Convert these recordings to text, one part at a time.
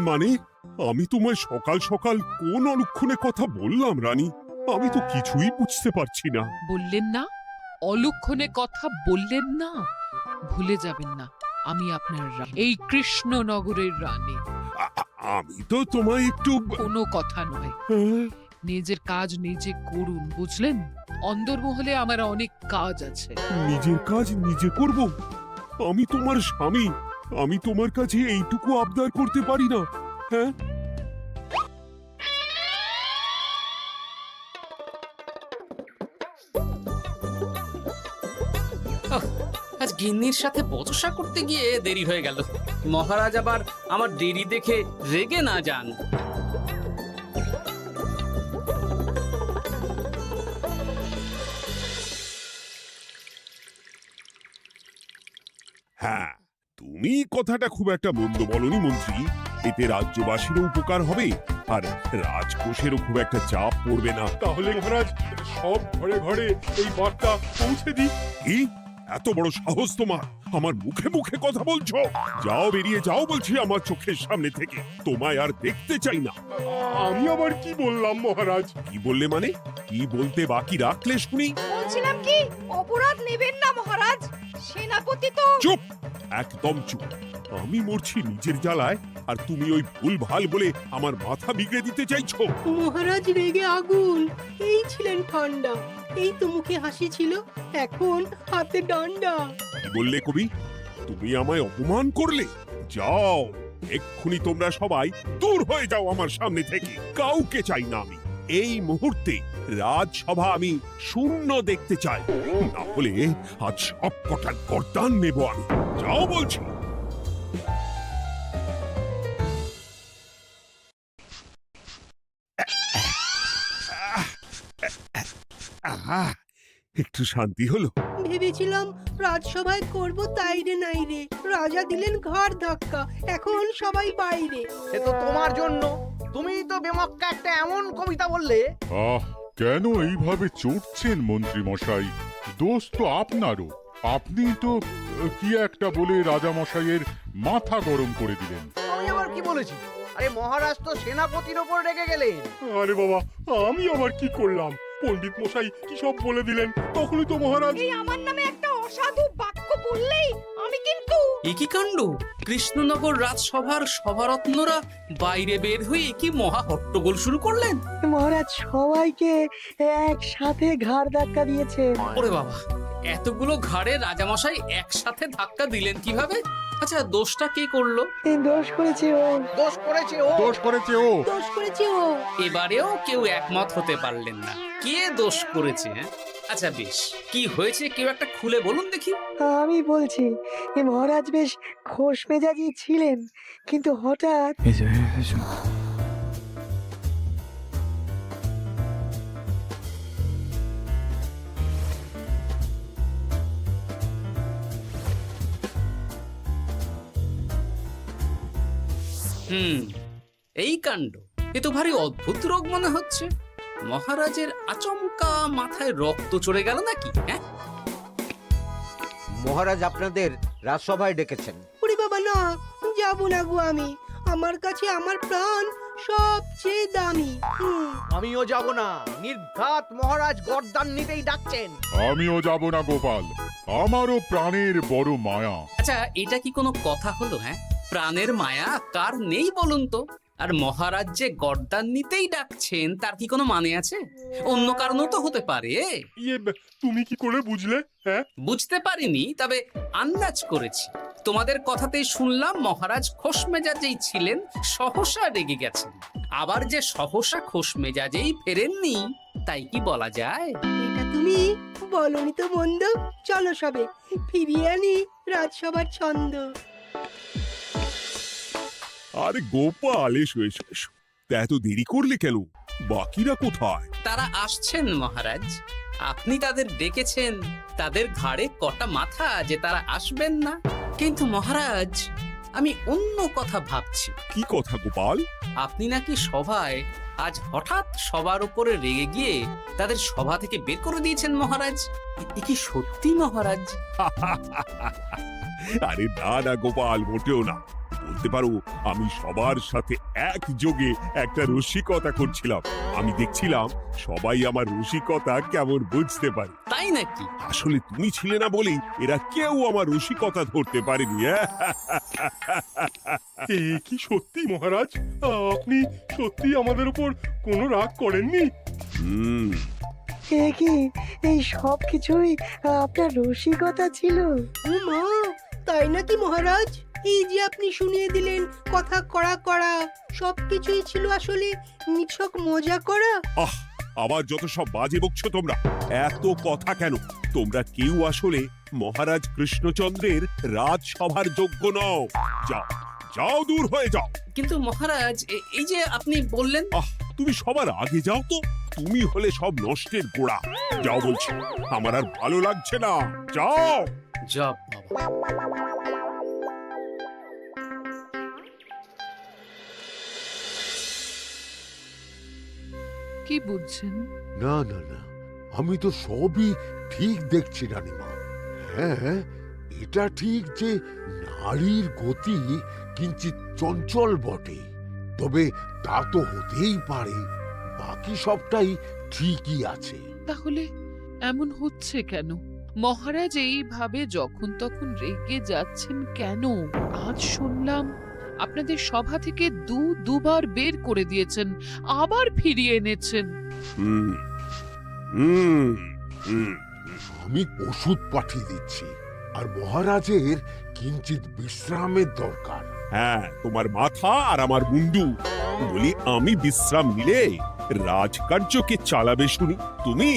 মানে আমি তোমায় সকাল সকাল কোন অলক্ষণে কথা বললাম রানী? আমি তো কিছুই বুঝতে পারছি না। বললেন না, অলক্ষণে কথা বললেন না। ভুলে যাবেন না, আমি আপনার এই কৃষ্ণনগরের রানী। আমি তো তোমায় একটু কোনো কথা নয়, নিজের কাজ নিজে করুন, বুঝলেন? অন্দরমহলে আমার অনেক কাজ আছে। নিজের কাজ নিজে করব? আমি তোমার স্বামী, আমি তোমার কাছে এইটুকু আবদার করতে পারি না? হ্যাঁ, আজ গিন্নির সাথে বচসা করতে গিয়ে দেরি হয়ে গেল। মহারাজ আবার আমার দেরি দেখে রেগে না যান। হ্যাঁ, তুমি কথাটা খুব একটা মন্দ বলনি মন্ত্রী। এতে রাজ্যবাসীরও উপকার হবে, আর রাজকোষেরও খুব একটা চাপ পড়বে না। তাহলে মহারাজ সব ঘরে ঘরে এই বার্তা পৌঁছে দিই। কি এত বড় সাহস তোমার? আমার মুখে মুখে কথা বলছো? যাও, বেরিয়ে যাও বলছি আমার চোখের সামনে থেকে। তোমায় আর দেখতে চাই না। আমি আবার কি বললাম মহারাজ? কি বললে মানে? কি বলতে বাকি রাখলে শুনি? বলছিলাম কি, অপরাধ নেবেন না মহারাজ, সেনাপতি তো। চুপ, একদম চুপ। আমি মরছি নিজের জ্বালায়, আর তুমি ওই ভুল ভাল বলে আমার মাথা বিগড়ে দিতে চাইছো? মহারাজ রেগে আগুন, এই ছিলেন ঠান্ডা, এই তো মুখে হাসি ছিল, এখন হাতে ডান্ডা। কি বললে কবি? তুমি আমায় অপমান করলে? যাও, এক্ষুনি তোমরা সবাই দূর হয়ে যাও আমার সামনে থেকে। কাউকে চাই না আমি। এই মুহূর্তে রাজসভা আমি শূন্য দেখতে চাই, না হলে আজ সব কটা গর্দান নেব আমি। যাও বলছি। আহা, একটু শান্তি হলো। ভেবেছিলাম রাজসভায় করব তাই রে নাই রে, রাজা দিলেন ঘাড় ধাক্কা, এখন সবাই বাইরে। এ তো তোমার জন্য। তুমিই তো বেমক্কা একটা এমন কবিতা বললে। আহ, কেন এইভাবে চড়ছেন মন্ত্রী মশাই? দোষ তো আপনারও। আপনি তো কি একটা বলে রাজা মশাইয়ের মাথা গরম করে দিলেন। আমি আবার কি বলেছি? আরে মহারাজ তো সেনাপতির ওপর রেগে গেলেন। আরে বাবা, আমি আবার কি করলাম? পণ্ডিত মশাই কি সব বলে দিলেন, তখনই তো মহারাজ। এই আমার নামে একটা অসাধু বাক্য বললেই আমি কিন্তু। এ কি কাণ্ড! কৃষ্ণনগর রাজসভার সভারত্নরা বাইরে বের হয়ে কি মহা হট্টগোল শুরু করলেন। মহারাজ সবাইকে একসাথে ঘাড় ধাক্কা দিয়েছে। ওরে বাবা, এতগুলো ঘাড়ে রাজামশাই একসাথে ধাক্কা দিলেন কিভাবে? আচ্ছা, দোষটা কে করলো? দোষ করেছে ও, দোষ করেছে ও। দোষ করেছে ও। দোষ করেছে ও। এবারেও কেউ একমত হতে পারলেন না কে দোষ করেছে। হ্যাঁ, আচ্ছা বেশ, কি হয়েছে কেউ একটা খুলে বলুন দেখি। আমি বলছি, মহারাজ বেশ খোশ মেজাজি ছিলেন, কিন্তু হঠাৎ এই কাণ্ড! এ তো ভারী অদ্ভুত রোগ মনে হচ্ছে। মহারাজের আচমকা মাথায় রক্ত চড়ে গেল নাকি? হ্যাঁ, মহারাজ আপনাদের রাজসভায় ডেকেছেন। ওরে বাবা না, যাবো না গো আমি, আমার কাছে আমার প্রাণ সবচেয়ে দামি। আমিও যাব না। নির্ঘাত মহারাজ গর্দান নিতেই ডাকছেন। আমিও যাব না গোপাল, আমারও প্রাণের বড় মায়া। আচ্ছা, এটা কি কোনো কথা হলো? হ্যাঁ, প্রাণের মায়া কার নেই বলুন তো? আর মহারাজ যে গর্দান নিতেই ডাকছেন তার কি কোনো মানে আছে? অন্য কারণও তো হতে পারে। তুমি কি করে বুঝলে? হ্যাঁ, বুঝতে পারিনি, তবে আন্দাজ করেছি। তোমাদের কথাতেই শুনলাম মহারাজ খোশ মেজাজেই ছিলেন, সহসা রেগে গেছেন। আবার যে সহসা খোশ মেজাজেই ফেরেননি, তাই কি বলা যায়? এটা তুমি বলনি তো মন্দ। চলো সবে ফিরিয়ে আনি রাজসভার ছন্দ। আরে গোপাল, এসো এসো এসো। তা এত দেরি করলে কেন? বাকিরা কোথায়? তারা আসছেন মহারাজ। আপনি তাদের ডেকেছেন, তাদের ঘাড়ে কটা মাথা যে তারা আসবেন না। কিন্তু মহারাজ, আমি অন্য কথা ভাবছি। কি কথা গোপাল? আপনি নাকি সভায় আজ হঠাৎ সবার উপরে রেগে গিয়ে তাদের সভা থেকে বের করে দিয়েছেন মহারাজ। এ কি সত্যি মহারাজ? আরে না না গোপাল, মোটেও না। বলতে পারো আমি সবার সাথে একযোগে একটা রসিকতা করছিলাম। আমি দেখছিলাম সবাই আমার রসিকতা কেমন বুঝতে পারে। তাই নাকি? আসলে তুমি ছিলে না বলেই এরা কেউ আমার রসিকতা ধরতে পারেনি। এ কি সত্যি মহারাজ? আপনি সত্যি আমাদের উপর কোনো রাগ করেননি? হুম, এ কি এই সব কিছুই আপনার রসিকতা ছিল? ও মা, তাই নাকি মহারাজ? এই যে আপনি শুনিয়ে দিলেন কথা কড়া কড়া, সবকিছুই ছিল আসলে নিছক মজা করা। আহ, আবার যত সব বাজে বকছো তোমরা। এত কথা কেন? তোমরা কেউ আসলে মহারাজ কৃষ্ণচন্দ্রের রাজসভার যোগ্য নও। যাও যাও, দূর হয়ে যাও। কিন্তু মহারাজ, এই যে আপনি বললেন। আহ, তুমি সবার আগে যাও তো। তুমি হলে সব নষ্টের গোড়া। যাও বলছি, আমার আর ভালো লাগছে না। যাও। জব বাবা। কি বুঝছেন? না না না, আমি তো সবই ঠিক দেখছি রানীমা। হ্যাঁ, এটা ঠিক যে নারীর গতি কিঞ্চিত চঞ্চল বটে, তবে তা তো হতেই পারে। বাকি সবটাই ঠিকই আছে। তাহলে এমন হচ্ছে কেন? মহারাজ এইভাবে যখন তখন রেগে যাচ্ছেন কেন? আজ শুনলাম আপনাদের সভা থেকে দুবার বের করে দিয়েছেন, আবার ফিরিয়ে এনেছেন। হুম হুম হুম। আমি ওষুধ পাঠিয়ে দিচ্ছি, আর মহারাজের কিঞ্চিত বিশ্রামের দরকার। হ্যাঁ, তোমার মাথা আর আমার মুন্ডু। বলি, আমি বিশ্রাম নিলে রাজকার্যকে চালাবে শুনি তুমি,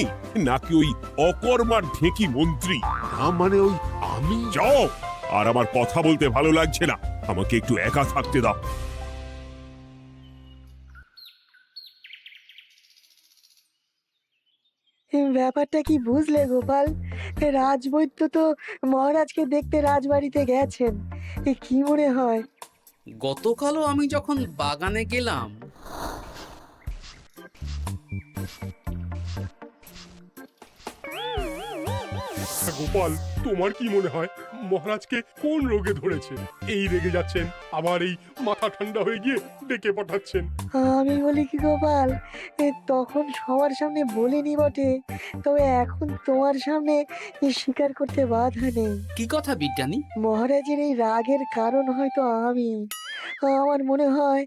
নাকি ওই অকর্মার ঢেকি মন্ত্রী? না মানে ওই আমি। যাও, আর আমার কথা বলতে ভালো লাগছে না। আমাকে একটু একা থাকতে দাও। ব্যাপারটা কি বুঝলে গোপাল? রাজবৈদ্য তো মহারাজকে দেখতে রাজবাড়িতে গেছেন। কি মনে হয়? গতকালও আমি যখন বাগানে গেলাম, গোপাল, তোমার কি মনে হয় মহারাজকে কোন রোগে ধরেছে? এই রেগে যাচ্ছেন, আবার এই মাথা ঠান্ডা হয়ে গিয়ে ডেকে পাঠাচ্ছেন। আমি বলি কি গোপাল, তখন সবার সামনে বলিনি বটে, তবে এখন তোমার সামনে স্বীকার করতে বাধা নেই। কি কথা বিজ্ঞানী? মহারাজের এই রাগের কারণ হয়তো আমি। আমার মনে হয়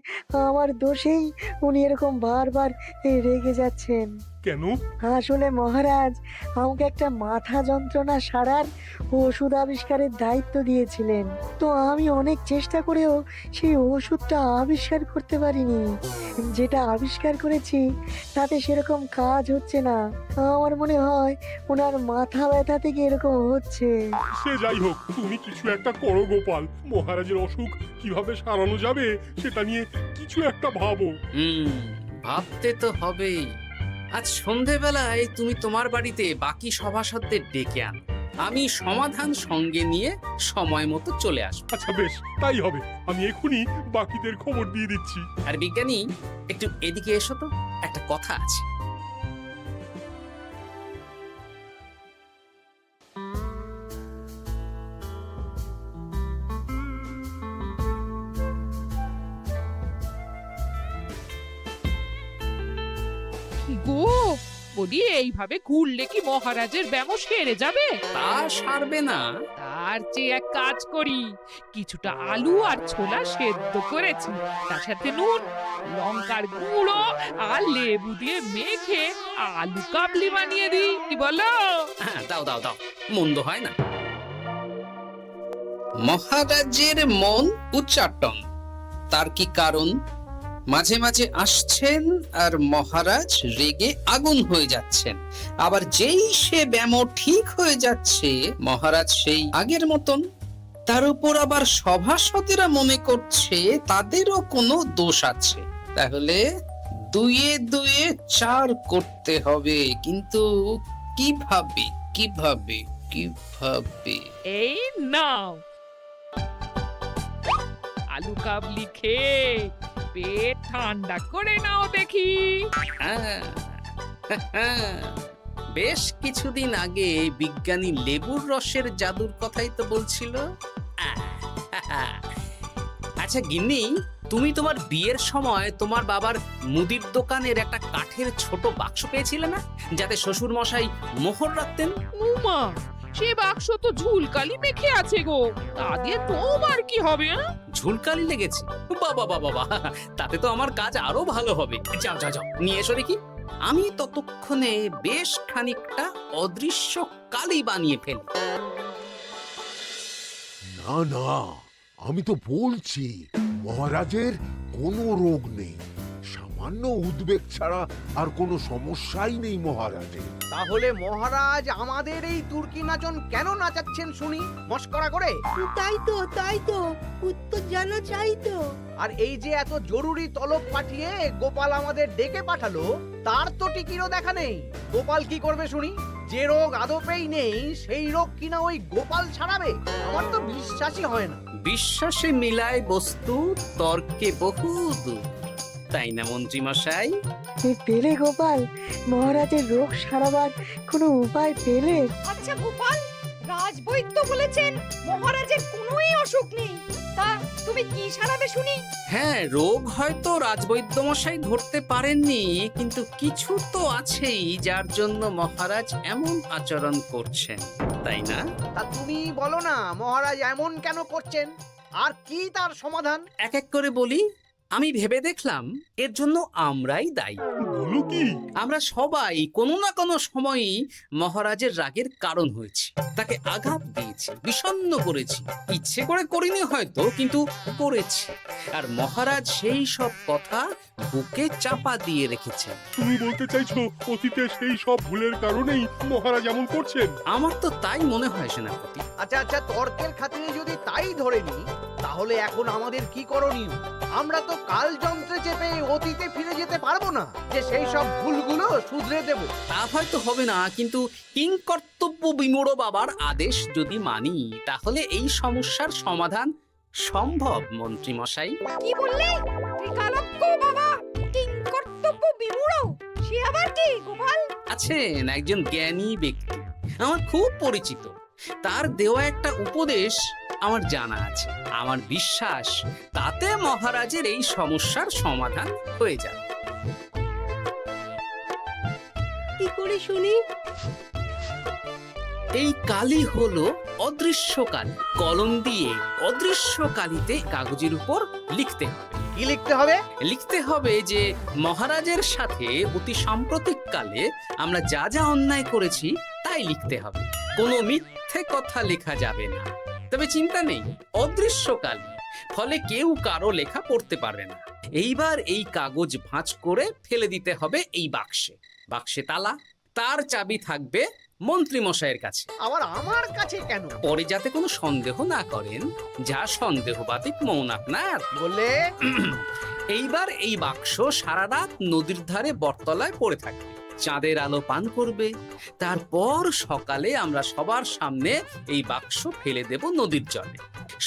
আমার দোষেই উনি এরকম বারবার রেগে যাচ্ছেন। কেন? আসলে মহারাজ আমাকে একটা মাথা যন্ত্রণা সারার ওষুধ আবিষ্কারের দায়িত্ব দিয়েছিলেন, তো আমি অনেক চেষ্টা করেও সেই ওষুধটা আবিষ্কার করতে পারিনি। যেটা আবিষ্কার করেছি তাতে সেরকম কাজ হচ্ছে না। আমার মনে হয় ওনার মাথা ব্যথা থেকে এরকম হচ্ছে। সে যাই হোক, তুমি কিছু একটা করো গোপাল। মহারাজের অসুখ কিভাবে সারানো যাবে সেটা নিয়ে কিছু একটা ভাবো। ভাবতে তো হবেই। আজ সন্ধেবেলায় তুমি তোমার বাড়িতে বাকি সভাসদদের ডেকে আনো, আমি সমাধান সঙ্গে নিয়ে সময় মতো চলে আসবো। আচ্ছা বেশ, তাই হবে। আমি এখনই বাকিদের খবর দিয়ে দিচ্ছি। আর বিজ্ঞানী, একটু এদিকে এসো তো, একটা কথা আছে। গো, বলি এইভাবে ঘুরলে কি মহারাজের ব্যামো সেরে যাবে? তা সারবে না। তার চেয়ে এক কাজ করি, কিছুটা আলু আর ছোলা সেদ্ধ করেছি, তার সাথে নুন, লঙ্কার গুঁড়ো আর লেবু দিয়ে মেখে আলু কাবলি বানিয়ে দিই, কি বলো? হ্যাঁ, দাও দাও দাও, মন্দ হয় না। মহারাজের মন উচ্চাটন। তার কি কারণ? মাঝে মাঝে আসছেন আর মহারাজ রেগে আগুন হয়ে যাচ্ছেন, আবার যেই সে ব্যামো ঠিক হয়ে যাচ্ছে মহারাজ সেই আগের মতন। তার উপর আবার সভাসদেরা মনে করছে তাদেরও কোনো দোষ আছে। তাহলে দুয়ে দুয়ে চার করতে হবে, কিন্তু কিভাবে কিভাবে কিভাবে? এই নাও আলু কাবলি খেয়ে পেট ঠান্ডা করে নাও দেখি। হ্যাঁ, বেশ কিছুদিন আগে বিজ্ঞানী লেবুর রসের জাদুর কথাই তো বলছিল। আর আচ্ছা গিন্নি, তুমি তোমার বিয়ের সময় তোমার বাবার মুদির দোকানের একটা কাঠের ছোট বাক্স পেয়েছিলে না, যাতে শ্বশুর মশাই মোহর রাখতেন? উমা, সে বাক্স তো ঝুলকালি মেখে আছে গো, তা দিয়ে তোমার কি হবে? ঝুলকালি লেগেছে? বাবা বাবা বাবা, তাতে তো আমার কাজ আরো ভালো হবে। যাও যাও যাও, নিয়ে এসো দেখি। আমি ততক্ষণে বেশ খানিকটা অদৃশ্য কালি বানিয়ে ফেলি। না না, আমি তো বলছি মহারাজের কোনো রোগ নেই, সামান্য উদ্বেগ ছাড়া আর কোনো সমস্যাই নেই মহারাজের। তাহলে মহারাজ আমাদের এই তুর্কি নাচন কেন নাচাচ্ছেন শুনি, মস্করা করে? তাই তো উত্তর জানা চাই তো। আর এই যে এত জরুরি তলব পাঠিয়ে গোপাল আমাদের ডেকে পাঠালো, তার তো টিকিরও দেখা নেই। গোপাল কি করবে শুনি? যে রোগ আদপেই নেই সেই রোগ কিনা ওই গোপাল ছাড়াবে? আমার তো বিশ্বাসই হয় না। বিশ্বাসে মিলায় বস্তু, তর্কে বহু দূর, তাই না মন্ত্রী মশাই? পেলে গোপাল, মহারাজের রোগ সারাবার কোনো উপায় পেলে? আচ্ছা গোপাল, রাজবৈদ্য বলেছেন মহারাজের কোনোই অসুখ নেই, তা তুমি কি সারাবে শুনি? হ্যাঁ, রোগ হয়তো রাজবৈদ্য মশাই ধরতে পারেননি, কিন্তু কিছু তো আছেই যার জন্য মহারাজ এমন আচরণ করছেন, তাই না? তা তুমি বলো না মহারাজ এমন কেন করছেন, আর কি তার সমাধান? এক এক করে বলি। আমি ভেবে দেখলাম এর জন্য আমরাই দায়ী। বলো কি? আমরা সবাই কোনো না কোনো সময়ই মহারাজের রাগের কারণ হয়েছি, তাকে আঘাত দিয়েছি, বিষণ্ণ করেছি। ইচ্ছে করে করিনি হয়তো, কিন্তু করেছি। আর মহারাজ সেই সব কথা বুকে চাপা দিয়ে রেখেছেন। তুমি বলতে চাইছো অতীতে সেই সব ভুলের কারণেই মহারাজ এমন করছেন? আমার তো তাই মনে হয় সেনাপতি। আচ্ছা আচ্ছা, তর্কের খাতিরে যদি তাই ধরে নি, তাহলে এখন আমাদের কি করণীয়? আমরা তো কাল যন্ত্রে চেপে অতীতে ফিরে যেতে পারবো না যে সেই সব ভুলগুলো শুধরে দেব। তা হয়তো হবে না, কিন্তু কিংকর্তব্য বিমূঢ় বাবার আদেশ যদি মানি, তাহলে এই সমস্যার সমাধান সম্ভব মন্ত্রী মশাই। কি বললে? ত্রিকালজ্ঞ বাবা কিংকর্তব্য বিমূঢ়, সে আবার কি গোপাল? আছেন একজন জ্ঞানী ব্যক্তি, আমার খুব পরিচিত। তার দেওয়া একটা উপদেশ আমার জানা আছে। আমার বিশ্বাস তাতে মহারাজের এই সমস্যার সমাধান হয়ে যাবে। কি করে শুনি? এই কালি হলো অদৃশ্য কালি। কলম দিয়ে অদৃশ্য কালিতে কাগজের উপর লিখতে হবে। কি লিখতে হবে? লিখতে হবে যে মহারাজের সাথে অতি সাম্প্রতিক কালে আমরা যা যা অন্যায় করেছি তাই লিখতে হবে। কোনো মিথ্যে কথা লেখা যাবে না। তবে চিন্তা নেই, অদৃশ্য কালি, ফলে কেউ কারো লেখা পড়তে পারবে না। এইবার এই কাগজ ভাঁজ করে ফেলে দিতে হবে এই বাক্সে। বাক্সে তালা, তার চাবি থাকবে মন্ত্রী মশাইয়ের কাছে। আবার আমার কাছে কেন? পরে যাতে কোনো সন্দেহ না করেন, যা সন্দেহবাতিক মন আপনার। বললে এইবার এই বাক্স সারা রাত নদীর ধারে বটতলায় পড়ে থাকবে, চাঁদের আলো পান করবে। তারপর সকালে আমরা সবার সামনে এই বাক্স ফেলে দেব নদীর জলে।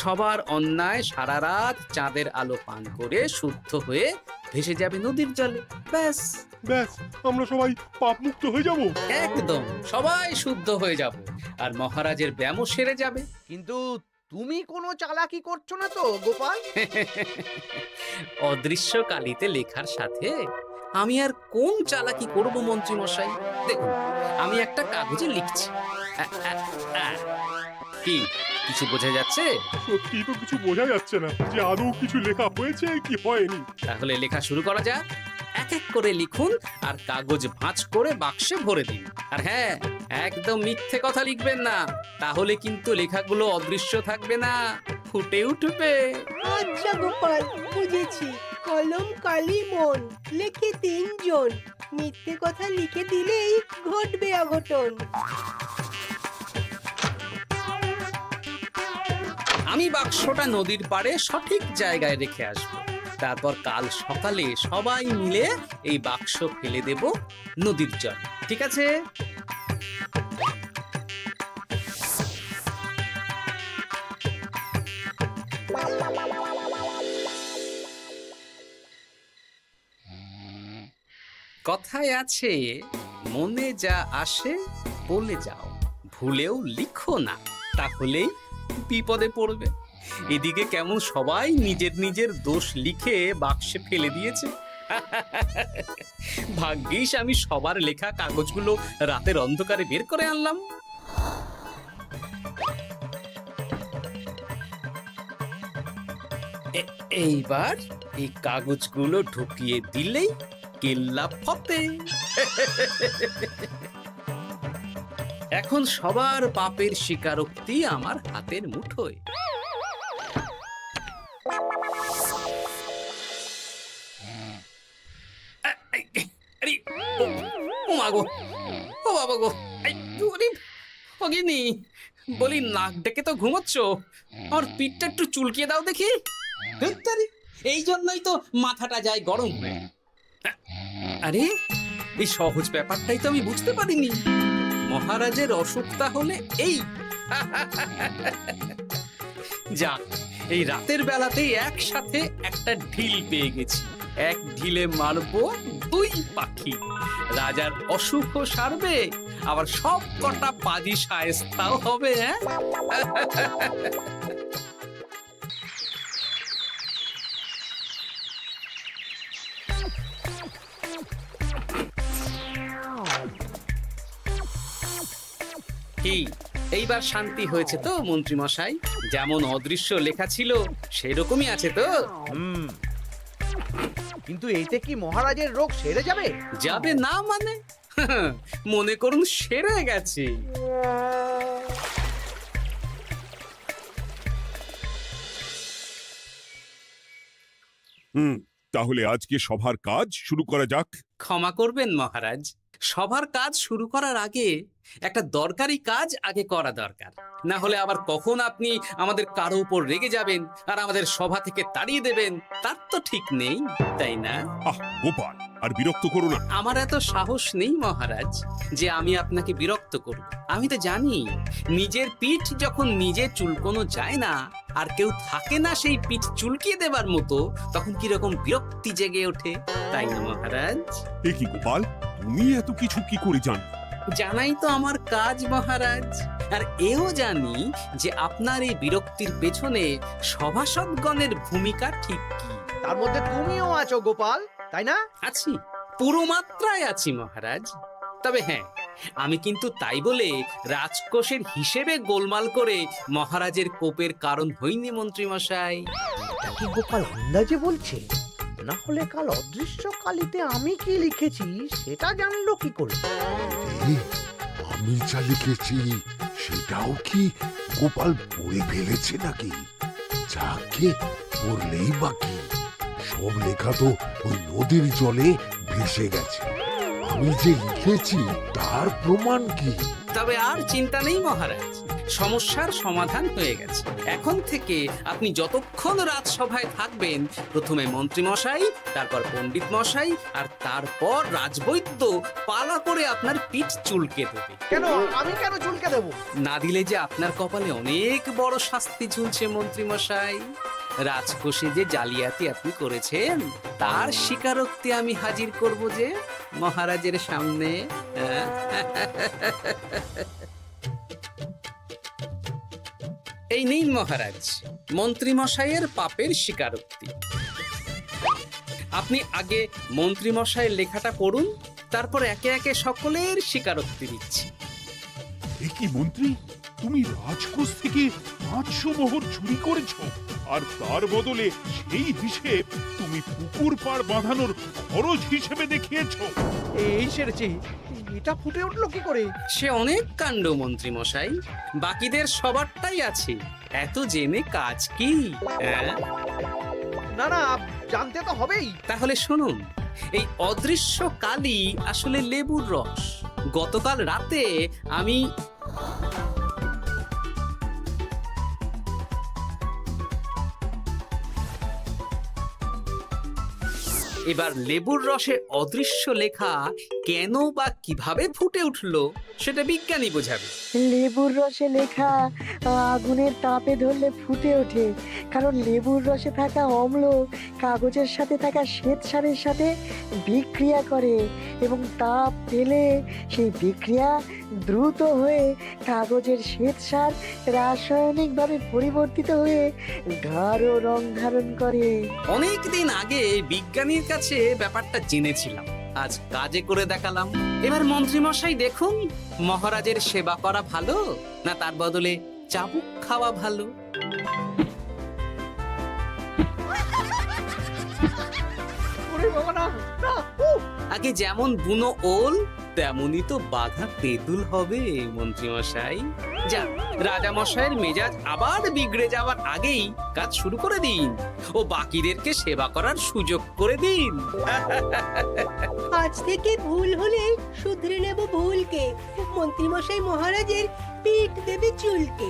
সবার অন্যায় সারা রাত চাঁদের আলো পান করে শুদ্ধ হয়ে ভেসে যাবে নদীর জলে। ব্যাস ব্যাস, আমরা সবাই পাপ মুক্ত হয়ে যাব। একদম সবাই শুদ্ধ হয়ে যাব, আর মহারাজের ব্যামও সেরে যাবে। কিন্তু তুমি কোনো চালাকি করছো না তো গোপাল? অদৃশ্য কালিতে লেখার সাথে আমি আর কোন চালাকি করব মন্ত্রী মশাই? দেখুন, আমি একটা কাগজে লিখছি। কি কিছু বোঝা যাচ্ছে? সত্যি তো কিছু বোঝা যাচ্ছে না যে আদৌ কিছু লেখা হয়েছে কি হয়নি। তাহলে লেখা শুরু করা যাক। এক এক করে লিখুন আর কাগজ ভাঁজ করে বাক্সে ভরে দিন। আর হ্যাঁ, একদম মিথ্যে কথা লিখবেন না, তাহলে কিন্তু লেখাগুলো অদৃশ্য থাকবে না, ফুটে উঠবে। আচ্ছা গোপাল, বুঝেছি। কলম কালি মন, লেখে 3 জন। মিথ্যে কথা লিখে দিলেই ঘটবে অঘটন। আমি বাক্সটা নদীর পাড়ে সঠিক জায়গায় রেখে আসব। তারপর কাল সকালে সবাই মিলে এই বাক্স ফেলে দেব নদীর জলে। ঠিক আছে? কথায় আছে, মনে যা আসে বলে যাও, ভুলেও লিখো না, তাহলেই বিপদে পড়বে। এদিকে কেমন সবাই নিজের নিজের দোষ লিখে বাক্সে ফেলে দিয়েছে। ভাগ্যিস আমি সবার লেখা কাগজগুলো রাতের অন্ধকারে বের করে আনলাম। এইবার এই কাগজগুলো ঢুকিয়ে দিলেই কেল্লা ফতে। এখন সবার পাপের স্বীকারোক্তি আমার হাতের মুঠোয়। আরে, ও মা গো, ও বাবা গো, অগিনি বলি, নাক ডেকে তো ঘুমোচ্ছ, আর পিঠটা একটু চুলকিয়ে দাও দেখি। ধুত্তারি, এই জন্যই তো মাথাটা যায় গরম হয়ে। আরে, এই সহজ ব্যাপারটাই তো আমি বুঝতে পারিনি। মহারাজের অসুখটা হলে এই। যাক, এই রাতের বেলাতেই একসাথে একটা ঢিল পেয়ে গেছি। এক ঢিলে মারবো দুই পাখি। রাজার অসুখও সারবে, আবার সব কটা পাজি শায়েস্তাও হবে। হ্যাঁ, কি এইবার শান্তি হয়েছে তো মন্ত্রী মশাই? যেমন অদৃশ্য লেখা ছিল সেরকমই আছে তো? কিন্তু এতে কি মহারাজের রোগ সেরে যাবে? যাবে না মানে? মনে করুন সেরে গেছে। তাহলে আজকে সভার কাজ শুরু করা যাক। ক্ষমা করবেন মহারাজ, সবার কাজ শুরু করার আগে একটা দরকারি কাজ আগে করা দরকার। না হলে আবার কখন আপনি আমাদের কারো উপর রেগে যাবেন আর আমাদের সভা থেকে তাড়িয়ে দেবেন, তার তো ঠিক নেই, তাই না? আহ গোপাল, আর বিরক্ত করো না। আমার এত সাহস নেই মহারাজ যে আমি আপনাকে বিরক্ত করব। আমি তো জানি নিজের পিঠ যখন নিজে চুলকোনো যায় না, আর কেউ থাকে না সেই পিঠ চুলকিয়ে দেবার মতো, তখন কিরকম বিরক্তি জেগে ওঠে, তাই না মহারাজ? এ কি গোপাল, তুমি এত কিছু কি করে জানো? জানাই তো আমার কাজ মহারাজ। আর এও জানি যে আপনার এই বিরক্তির পেছনে সভাসদগণের ভূমিকা ঠিক কি। তার মধ্যে তুমিও আছো গোপাল, তাই না? আছি, পুরো মাত্রায় আছি মহারাজ। তবে হ্যাঁ, আমি কিন্তু তাই বলে রাজকোষের হিসেবে গোলমাল করে মহারাজের কোপের কারণ হইনি মন্ত্রী মশাই। এটা কি গোপাল আন্দাজে বলছে? না হলে কাল অদৃশ্য কালিতে আমি কি লিখেছি সেটা জানলো কি করে? এই, আমি যা লিখেছি সেটাও কি গোপাল পড়ে ফেলেছে নাকি? যাকে পড়লেই বাকি, সব লেখা তো ওই নদীর জলে ভেসে গেছে। আমি যে লিখেছি তার প্রমাণ কি? তবে আর চিন্তা নেই মহারাজ, সমস্যার সমাধান হয়ে গেছে। এখন থেকে আপনি যতক্ষণ রাজসভায় থাকবেন, প্রথমে মন্ত্রী মশাই, তারপর পণ্ডিত মশাই, আর তারপর রাজবৈদ্য পালা করে আপনার পিঠ চুলকে দেবে। কেন আমি কেন চুলকে দেব? না দিলে যে আপনার কপালে অনেক বড় শাস্তি ঝুলছে মন্ত্রী মশাই। রাজকোষে যে জালিয়াতি আপনি করেছেন তার স্বীকারোক্তি আমি হাজির করব যে মহারাজের সামনে। এই নিন মহারাজ, মন্ত্রী মশাইয়ের পাপের স্বীকারোক্তি। আপনি আগে মন্ত্রী মশাইয়ের লেখাটা পড়ুন, তারপর একে একে সকলের স্বীকারোক্তি দিচ্ছি। এ কি মন্ত্রী, তুমি রাজকোষ থেকে 500 মোহর চুরি করেছো, আর তার বদলে সেই হিসেব তুমি পুকুর পাড় বাঁধানোর খরচ হিসেবে দেখিয়েছো। এই সেরেছে, এটা ফুটে উঠলো কি করে? সে অনেক কাণ্ড মন্ত্রী মশাই, বাকিদের সবারটাই আছে, এত জেনে কাজ কি? না না, জানতে তো হবেই। তাহলে শুনুন, এই অদৃশ্য কালি আসলে লেবুর রস। গতকাল রাতে আমি এবার লেবুর রসে অদৃশ্য লেখা কেন বা কিভাবে ফুটে উঠলো সেটা বিজ্ঞানী বোঝাবে। লেবুর রসে লেখা আগুনের তাপে ধরলে ফুটে ওঠে, কারণ লেবুর রসে থাকা অম্ল কাগজের সাথে থাকা শ্বেত সারের সাথে বিক্রিয়া করে এবং তাপ পেলে সেই বিক্রিয়া দ্রুত হয়ে কাগজের শ্বেতসার রাসায়নিকভাবে পরিবর্তিত হয়ে গাঢ় রং ধারণ করে। অনেক দিন আগে বিজ্ঞানীর কাছে ব্যাপারটা জেনেছিলাম, আজ কাজে করে দেখালাম। এবার মন্ত্রী মশাই দেখুন, মহারাজের সেবা করা ভালো না তার বদলে চাবুক খাওয়া ভালো। ওরে বাবা না, না, উফ! আগে যেমন বুনো ওল তেমনই তো বাঘা তেঁতুল হবে মন্ত্রী মশাই। যা, রাজা মশাইয়ের মেজাজ আবার বিগড়ে যাওয়ার আগেই কাজ শুরু করে দিন ও বাকিদেরকে সেবা করার সুযোগ করে দিন। আজ থেকে ভুল হলে শুধরে নেব ভুলকে। মন্ত্রীমশাই মহারাজের পিঠ দেবে চুলকে।